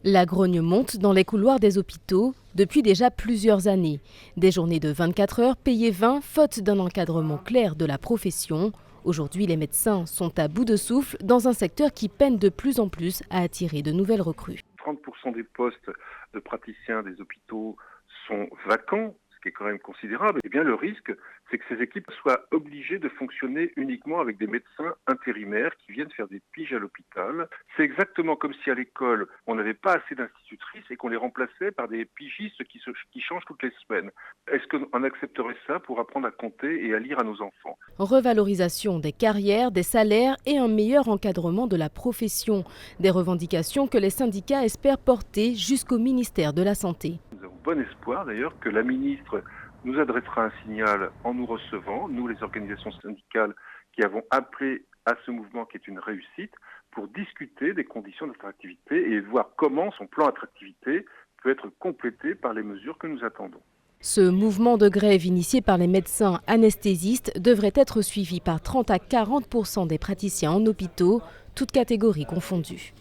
La grogne monte dans les couloirs des hôpitaux depuis déjà plusieurs années. Des journées de 24 heures payées 20, faute d'un encadrement clair de la profession. Aujourd'hui, les médecins sont à bout de souffle dans un secteur qui peine de plus en plus à attirer de nouvelles recrues. 30% des postes de praticiens des hôpitaux sont vacants, ce qui est quand même considérable. Eh bien, le risque, c'est que ces équipes soient obligées de fonctionner uniquement avec des médecins intérimaires qui viennent faire des piges à l'hôpital. C'est exactement comme si à l'école, on n'avait pas assez d'institutrices et qu'on les remplaçait par des pigistes qui changent toutes les semaines. Est-ce qu'on accepterait ça pour apprendre à compter et à lire à nos enfants ? Revalorisation des carrières, des salaires et un meilleur encadrement de la profession. Des revendications que les syndicats espèrent porter jusqu'au ministère de la Santé. Nous avons bon espoir d'ailleurs que la ministre nous adressera un signal en nous recevant, nous les organisations syndicales qui avons appelé à ce mouvement qui est une réussite, pour discuter des conditions d'attractivité et voir comment son plan attractivité peut être complété par les mesures que nous attendons. Ce mouvement de grève initié par les médecins anesthésistes devrait être suivi par 30 à 40% des praticiens en hôpitaux, toutes catégories confondues.